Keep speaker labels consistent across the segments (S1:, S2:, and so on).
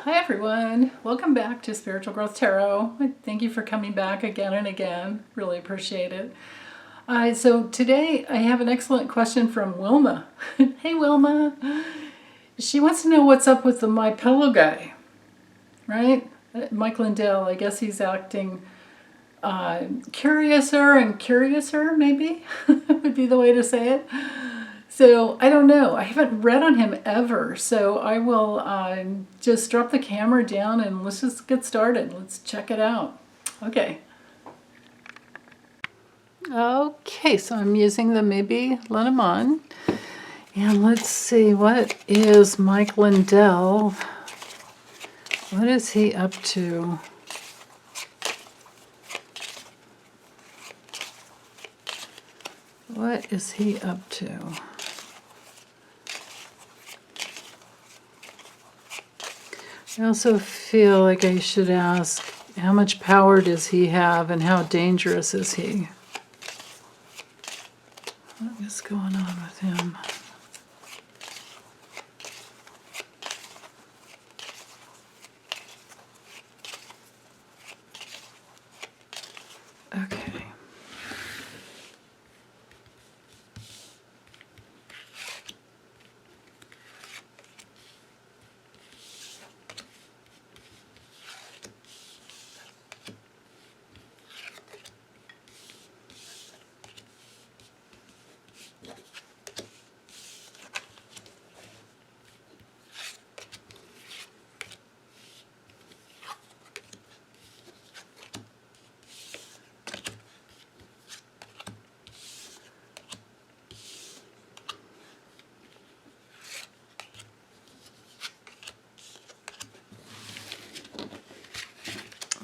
S1: Hi everyone, welcome back to Spiritual Growth Tarot. Thank you for coming back again and again, really appreciate it. So today I have an excellent question from Wilma. Hey Wilma, she wants to know what's up with the My Pillow guy, right? Mike Lindell, I guess he's acting curiouser and curiouser, maybe, would be the way to say it. So I don't know. I haven't read on him ever. So I will just drop the camera down and let's just get started. Let's check it out. Okay. Okay, so I'm using the Maybe Lenormand. And let's see, what is Mike Lindell? What is he up to? What is he up to? I also feel like I should ask, how much power does he have and how dangerous is he? What is going on with him? Okay.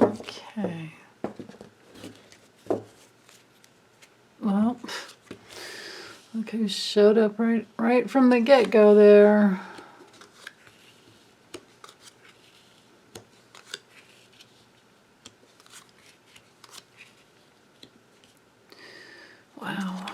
S1: Okay. Well, look who showed up right from the get-go there. Wow.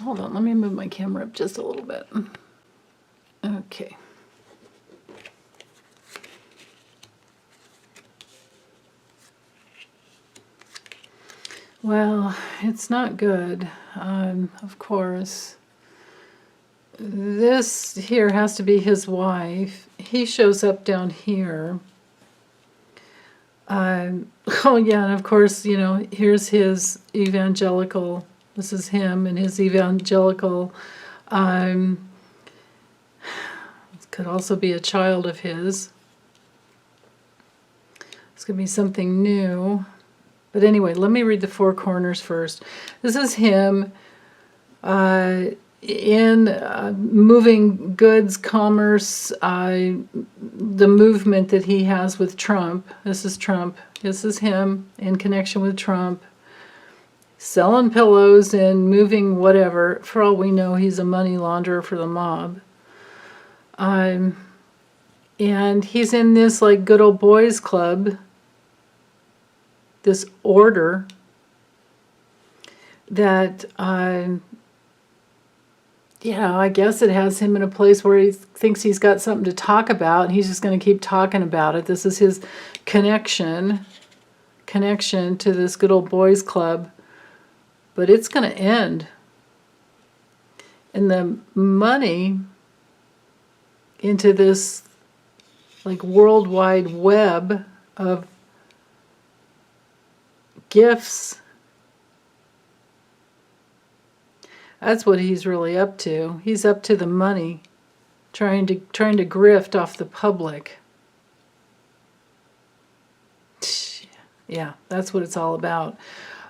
S1: Hold on, let me move my camera up just a little bit. Okay. Well, it's not good, of course. This here has to be his wife. He shows up down here. Oh yeah, and of course, you know, here's his evangelical. This is him and his evangelical. It could also be a child of his. It's going to be something new. But anyway, let me read the four corners first. This is him in moving goods, commerce, the movement that he has with Trump. This is Trump. This is him in connection with Trump. Selling pillows and moving whatever. For all we know, he's a money launderer for the mob. And he's in this like good old boys club, this order that, yeah, I guess it has him in a place where he thinks he's got something to talk about, and he's just going to keep talking about it. This is his connection to this good old boys club. But it's going to end. And the money into this like worldwide web of gifts, that's what he's really up to. He's up to the money, trying to grift off the public. Yeah, that's what it's all about.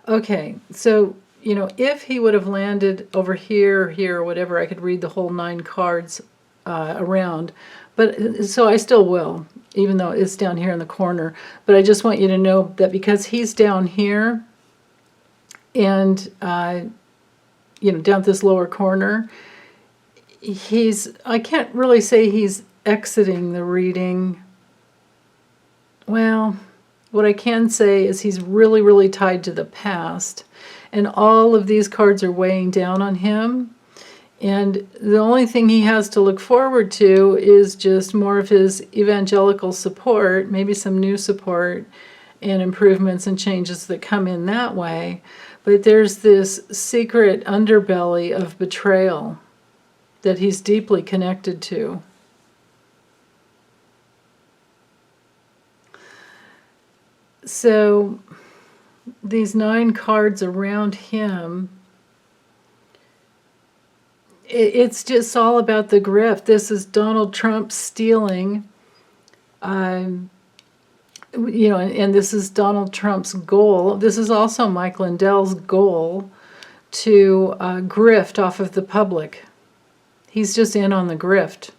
S1: Okay, so you know, if he would have landed over here, or whatever, I could read the whole 9 cards around. But so I still will, even though it's down here in the corner. But I just want you to know that because he's down here, And, down this lower corner, I can't really say he's exiting the reading. Well, what I can say is he's really, really tied to the past. And all of these cards are weighing down on him. And the only thing he has to look forward to is just more of his evangelical support, maybe some new support and improvements and changes that come in that way. But there's this secret underbelly of betrayal that he's deeply connected to. So these 9 cards around him, it's just all about the grift. This is Donald Trump stealing, and this is Donald Trump's goal. This is also Mike Lindell's goal to grift off of the public. He's just in on the grift.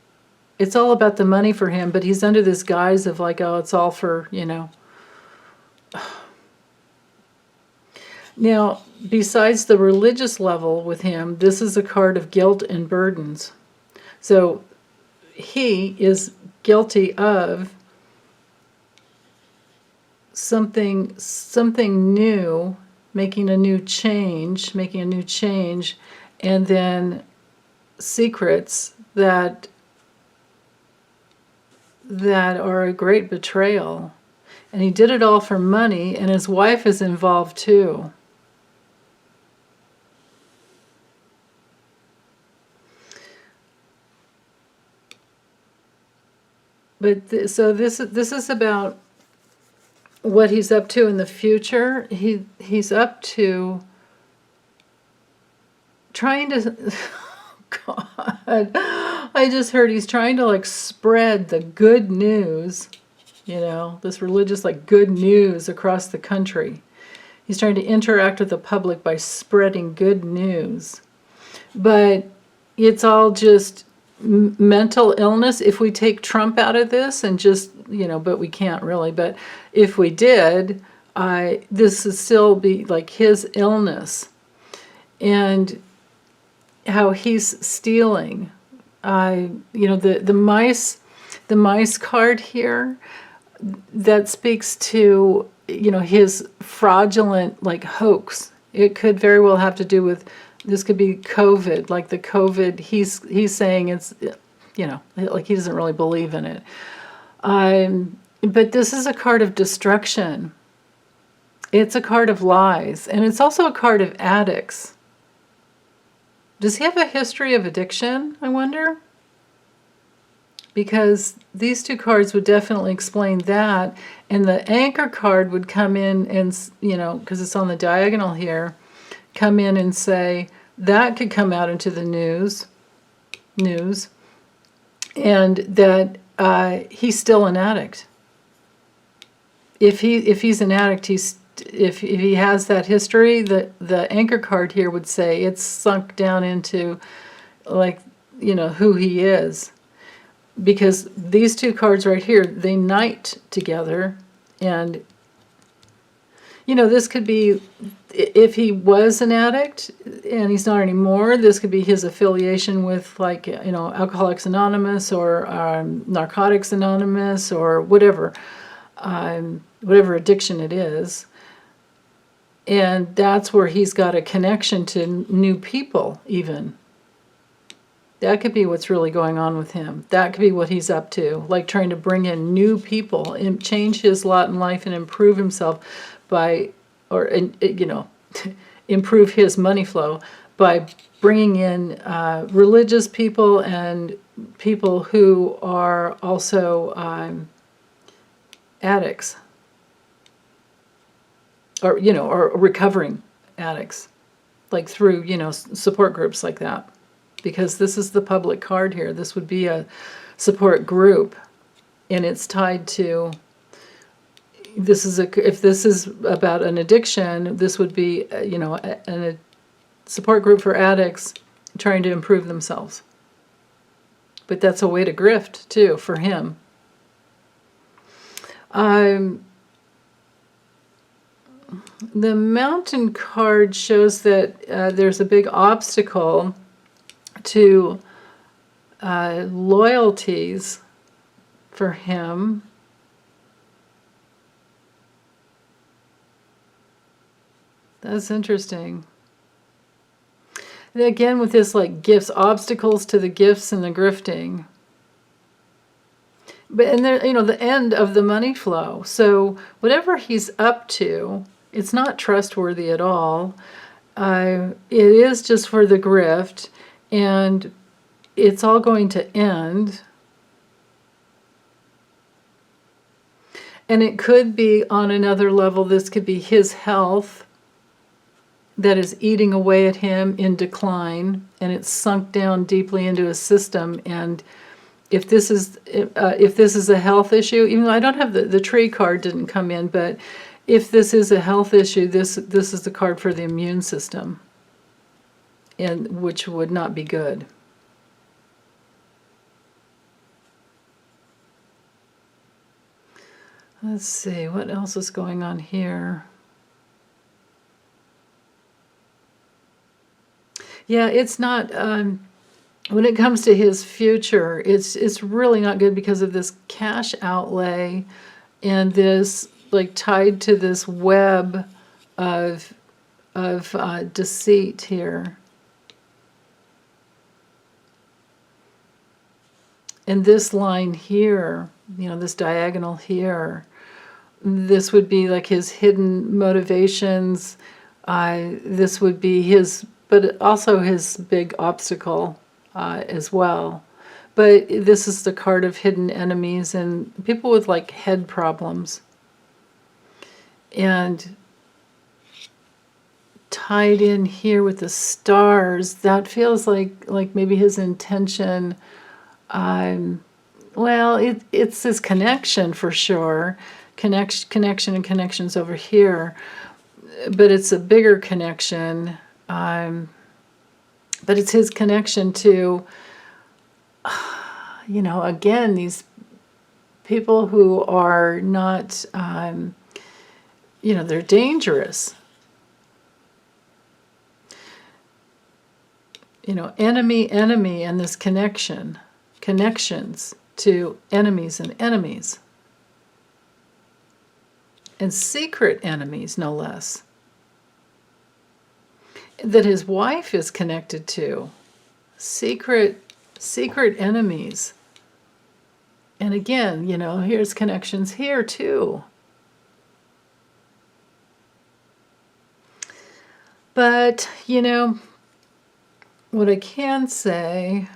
S1: It's all about the money for him, but he's under this guise of like, oh, it's all for, Now, besides the religious level with him, this is a card of guilt and burdens. So he is guilty of something new, making a new change, and then secrets that are a great betrayal. And he did it all for money, and his wife is involved too. But so this is about what he's up to in the future. He's up to trying to God, I just heard he's trying to like spread the good news, this religious like good news across the country. He's trying to interact with the public by spreading good news. But it's all just mental illness. If we take Trump out of this and just, but we can't really, but if we did, this would still be like his illness. And how he's stealing. The mice card here, that speaks to, his fraudulent like hoax. It could very well have to do with, this could be COVID, like the COVID, he's saying it's, like he doesn't really believe in it. But this is a card of destruction. It's a card of lies, and it's also a card of addicts. Does he have a history of addiction, I wonder? Because these 2 cards would definitely explain that. And the anchor card would come in and, because it's on the diagonal here, come in and say, that could come out into the news, and that he's still an addict. If he's an addict, if he has that history, the anchor card here would say it's sunk down into, like, who he is. Because these 2 cards right here, they knight together. And, this could be, if he was an addict and he's not anymore, this could be his affiliation with, like, Alcoholics Anonymous or Narcotics Anonymous or whatever addiction it is. And that's where he's got a connection to new people, even. That could be what's really going on with him. That could be what he's up to, like trying to bring in new people and change his lot in life and improve himself improve his money flow by bringing in religious people and people who are also addicts. Or recovering addicts, like through, support groups like that. Because this is the public card here. This would be a support group, and it's tied to, if this is about an addiction, this would be, a support group for addicts trying to improve themselves. But that's a way to grift, too, for him. The Mountain card shows that there's a big obstacle to loyalties for him. That's interesting. And again, with this like gifts, obstacles to the gifts and the grifting. But and there, the end of the money flow. So whatever he's up to, it's not trustworthy at all. It is just for the grift, and it's all going to end. And it could be on another level. This could be his health that is eating away at him in decline, and it's sunk down deeply into his system. And if this is a health issue, even though I don't have the tree card didn't come in, but if this is a health issue, this is the card for the immune system, and which would not be good. Let's see, what else is going on here? Yeah, it's not, when it comes to his future, it's really not good because of this cash outlay and this, like, tied to this web of deceit here. And this line here, this diagonal here, this would be like his hidden motivations. This would be his, but also his big obstacle as well. But this is the card of hidden enemies and people with like head problems. And tied in here with the stars, that feels like maybe his intention. Well, it's this connection for sure. Connection and connections over here. But it's a bigger connection. But it's his connection to, again, these people who are not, they're dangerous. Enemy, and this connections to enemies and enemies. And secret enemies, no less. That his wife is connected to. Secret enemies. And again, here's connections here too. But, what I can say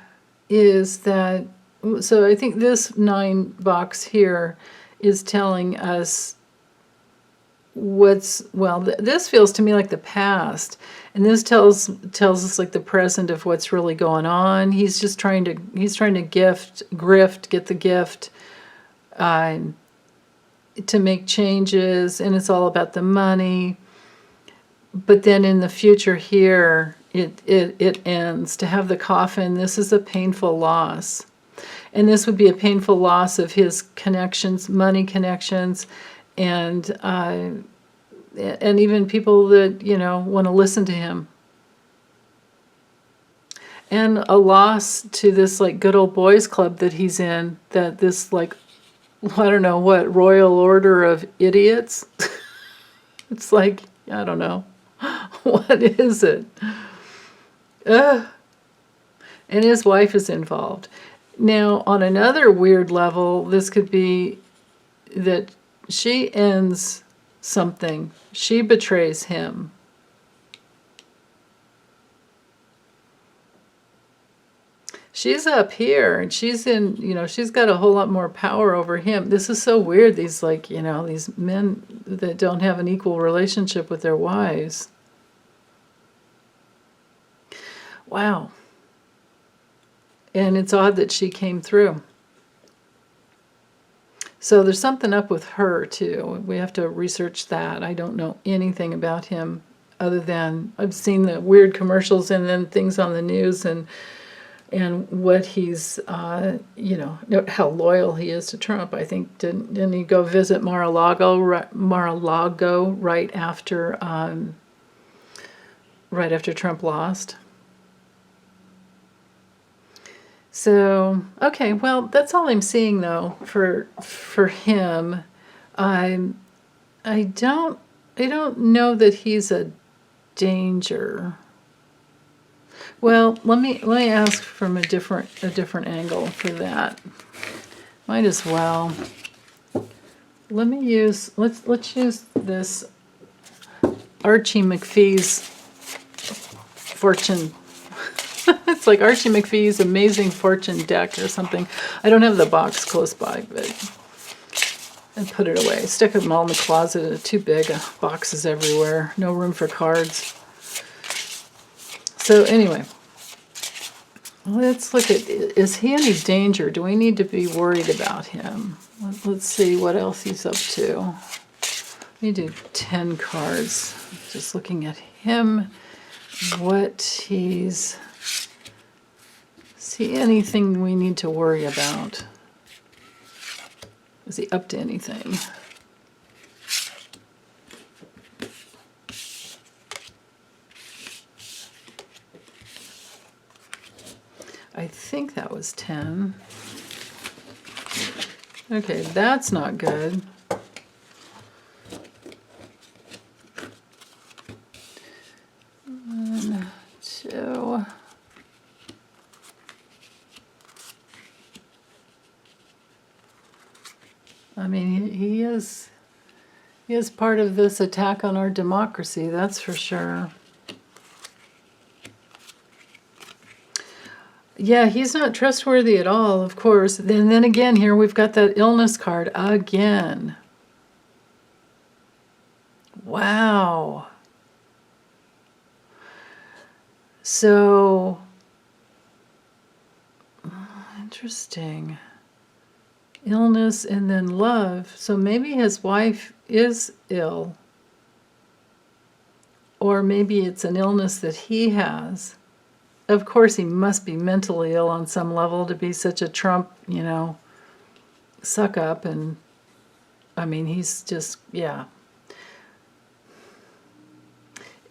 S1: is that, so I think this 9 box here is telling us this feels to me like the past, and this tells us like the present of what's really going on. He's just trying to grift, get the gift, to make changes, and it's all about the money. But then in the future here, it ends. To have the coffin, this is a painful loss, and this would be a painful loss of his connections, money connections. And even people that, want to listen to him. And a loss to this, like, good old boys club that he's in, that this, like, I don't know what, royal order of idiots? It's like, I don't know. What is it? And his wife is involved. Now, on another weird level, this could be that she ends something. She betrays him. She's up here, and she's in, she's got a whole lot more power over him. This is so weird, these, like, these men that don't have an equal relationship with their wives. Wow. And it's odd that she came through. So there's something up with her, too. We have to research that. I don't know anything about him other than I've seen the weird commercials and then things on the news, and and what he's, you know, how loyal he is to Trump. I think didn't he go visit Mar-a-Lago right after Trump lost? So okay, well that's all I'm seeing though for him. I don't know that he's a danger. Well, let me ask from a different angle for that. Might as well. Let's use this Archie McPhee's fortune. It's like Archie McPhee's Amazing Fortune deck or something. I don't have the box close by, but I put it away. Stick them all in the closet. It's too big. Boxes everywhere. No room for cards. So anyway, let's look at, is he any danger? Do we need to be worried about him? Let's see what else he's up to. Let me do 10 cards. Just looking at him, what he's, see anything we need to worry about? Is he up to anything? I think that was 10. Okay, that's not good. One, two. I mean, he is part of this attack on our democracy, that's for sure. Yeah, he's not trustworthy at all, of course. And then again, here we've got that illness card again. Wow. So, interesting. Illness and then love. So maybe his wife is ill. Or maybe it's an illness that he has. Of course, he must be mentally ill on some level to be such a Trump, you know, suck up. And I mean, he's just, yeah.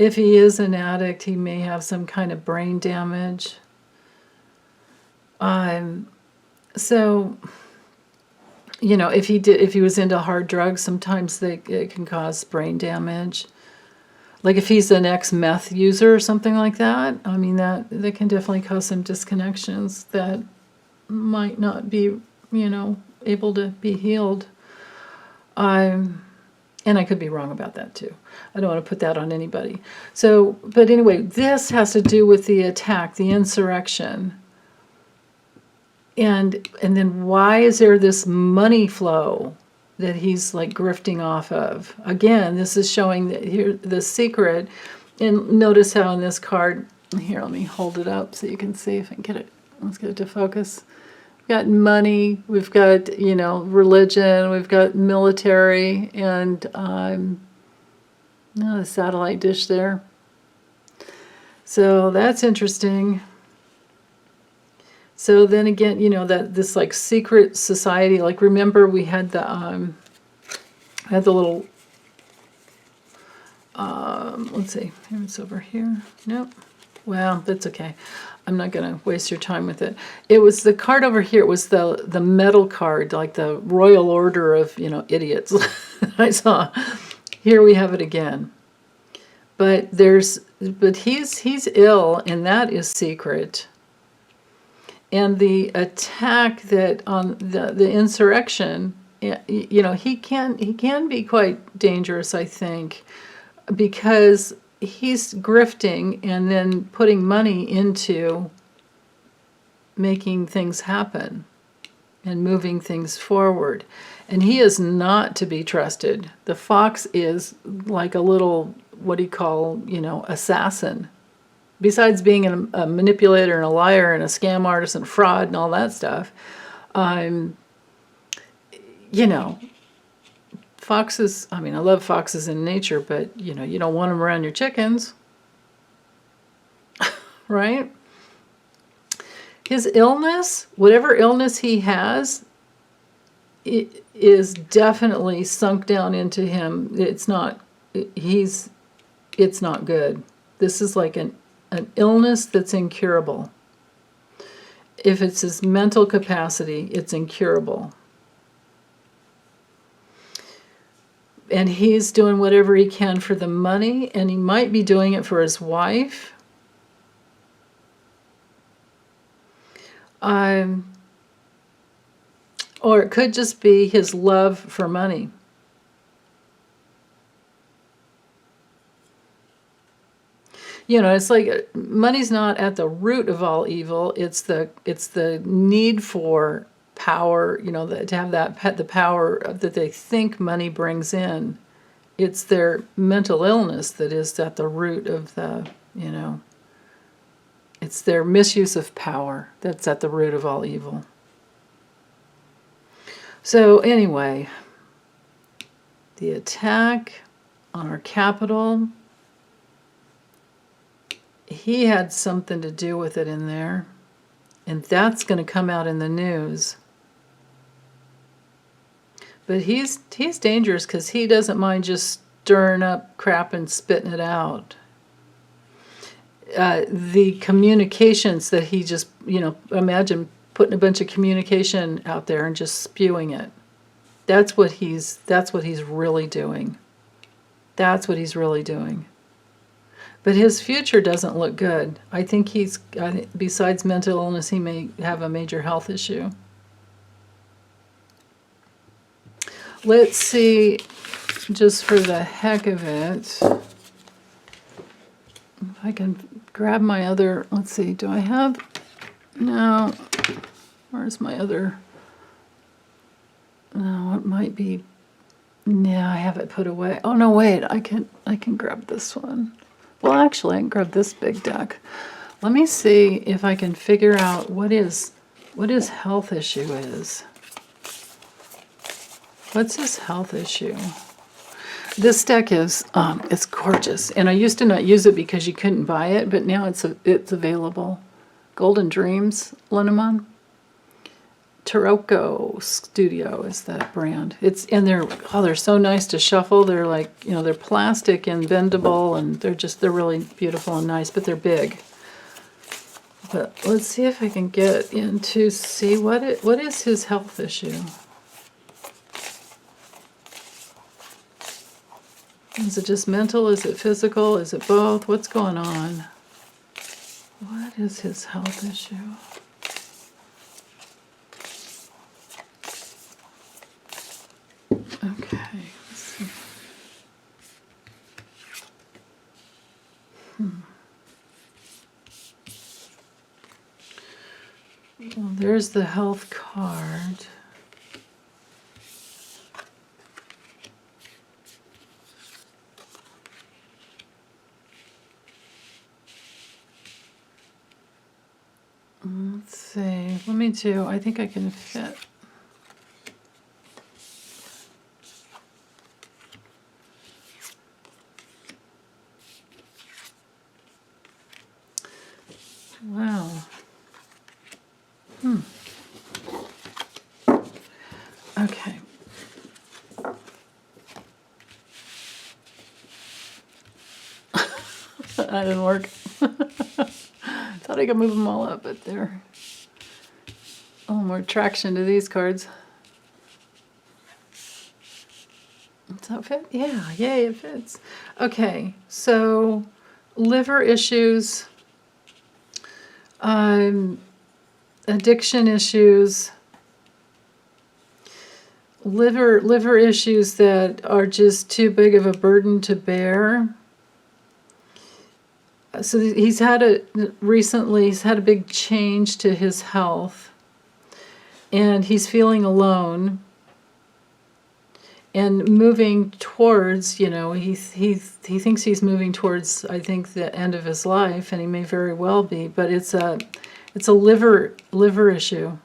S1: If he is an addict, he may have some kind of brain damage. So, you know, if he was into hard drugs, sometimes it can cause brain damage. Like if he's an ex-meth user or something like that, I mean, that can definitely cause some disconnections that might not be, you know, able to be healed. And I could be wrong about that too. I don't want to put that on anybody. So, but anyway, this has to do with the attack, the insurrection. And then why is there this money flow that he's like grifting off of? Again, this is showing that here the secret. And notice how in this card, here, let me hold it up so you can see if I can get it. Let's get it to focus. We've got money, we've got, you know, religion, we've got military, and the satellite dish there. So that's interesting. So then again, you know, that this like secret society, like remember we had the little, let's see, maybe it's over here. Nope. Well, that's okay. I'm not going to waste your time with it. It was the card over here. It was the medal card, like the Royal Order of, you know, idiots I saw. Here we have it again. But he's ill, and that is secret. And the attack that on the insurrection, you know, he can be quite dangerous, I think, because he's grifting and then putting money into making things happen and moving things forward. And he is not to be trusted. The fox is like a little, what do you call, you know, assassin. Besides being a manipulator and a liar and a scam artist and fraud and all that stuff, you know, foxes, I mean, I love foxes in nature, but, you know, you don't want them around your chickens, right? His illness, whatever illness he has, it is definitely sunk down into him. It's not good. This is like an illness that's incurable. If it's his mental capacity, it's incurable. And he's doing whatever he can for the money, and he might be doing it for his wife. Or it could just be his love for money. You know, it's like money's not at the root of all evil. It's the need for power, you know, to have the power that they think money brings in. It's their mental illness that is at the root of the, you know, it's their misuse of power that's at the root of all evil. So anyway, the attack on our capital, he had something to do with it in there, and that's going to come out in the news. But he's dangerous because he doesn't mind just stirring up crap and spitting it out. The communications that he just, you know, imagine putting a bunch of communication out there and just spewing it. That's what he's really doing. That's what he's really doing. But his future doesn't look good. I think besides mental illness, he may have a major health issue. Let's see, just for the heck of it, if I can grab my other, let's see, do I have, no, where's my other, no, it might be, yeah, I have it put away. Oh, no, wait, I can grab this one. Well, actually, I can grab this big deck. Let me see if I can figure out what his health issue is. What's his health issue? This deck is it's gorgeous, and I used to not use it because you couldn't buy it, but now it's available. Golden Dreams, Linneman. Taroko Studio is that brand. They're so nice to shuffle. They're like, you know, they're plastic and bendable, and they're really beautiful and nice, but they're big. But let's see if I can get into see what is his health issue. Is it just mental? Is it physical? Is it both? What's going on? What is his health issue? Okay, let's see. Well, there's the health card. Let's see. I think I can fit. Wow. Okay. That didn't work. Thought I could move them all up, but they're a little more traction to these cards. Does that fit? Yeah, yay, it fits. Okay, so liver issues, addiction issues, liver issues that are just too big of a burden to bear. So he's had a big change to his health, and he's feeling alone and moving towards, you know, he thinks he's moving towards, I think, the end of his life, and he may very well be, but it's a liver issue.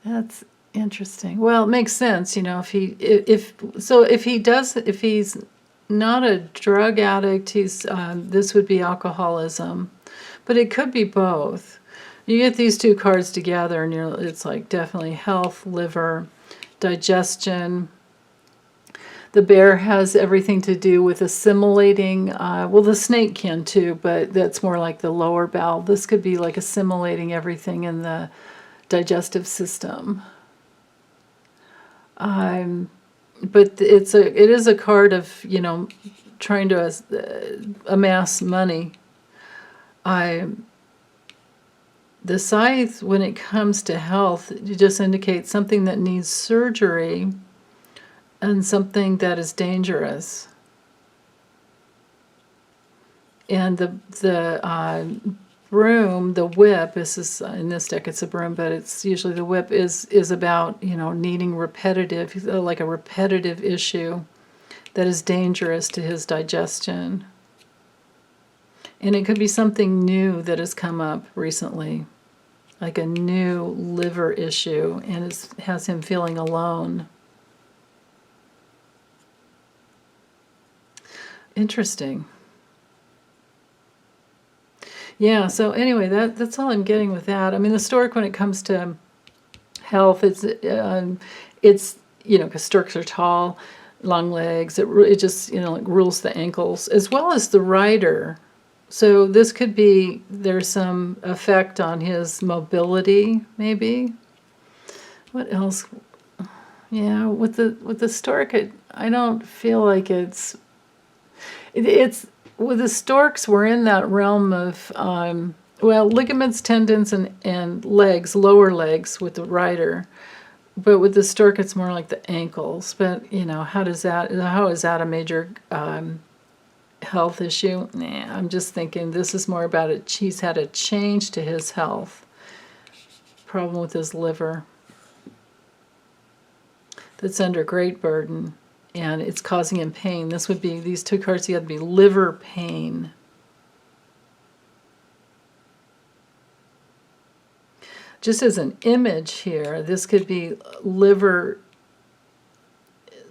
S1: That's interesting. Well, it makes sense, you know, if he's not a drug addict. He's this would be alcoholism, but it could be both. You get these two cards together, and it's like definitely health, liver, digestion. The bear has everything to do with assimilating. Well, the snake can too, but that's more like the lower bowel. This could be like assimilating everything in the digestive system. But it is a card of, you know, trying to amass money. The scythe, when it comes to health, it just indicates something that needs surgery and something that is dangerous. And the broom, the whip, this is in this deck it's a broom, but it's usually the whip is about, you know, needing repetitive, like a repetitive issue that is dangerous to his digestion. And it could be something new that has come up recently, like a new liver issue, and has him feeling alone. Interesting. Yeah, so anyway, that's all I'm getting with that. I mean, the stork, when it comes to health, it's you know, because storks are tall, long legs. It just, you know, like rules the ankles, as well as the rider. So this could be, there's some effect on his mobility, maybe. What else? Yeah, with the stork, I don't feel like it's with the storks, we're in that realm of well, ligaments, tendons, and legs, lower legs with the rider. But with the stork, it's more like the ankles. But, you know, how is that a major health issue? Nah, I'm just thinking this is more about it. He's had a change to his health. Problem with his liver. That's under great burden, and it's causing him pain. This would be, these two cards, you have to be liver pain. Just as an image here, this could be liver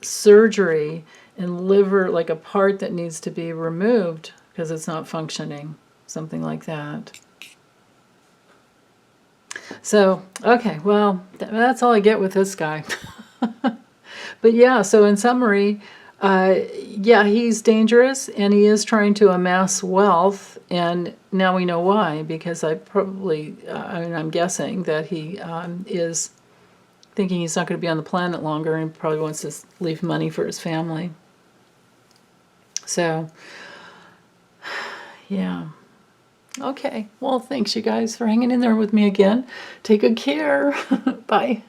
S1: surgery and liver, like a part that needs to be removed because it's not functioning, something like that. So, okay, well, that's all I get with this guy. But yeah, so in summary, yeah, he's dangerous and he is trying to amass wealth, and now we know why, because I'm guessing that he is thinking he's not going to be on the planet longer and probably wants to leave money for his family. So, yeah. Okay, well, thanks you guys for hanging in there with me again. Take good care. Bye.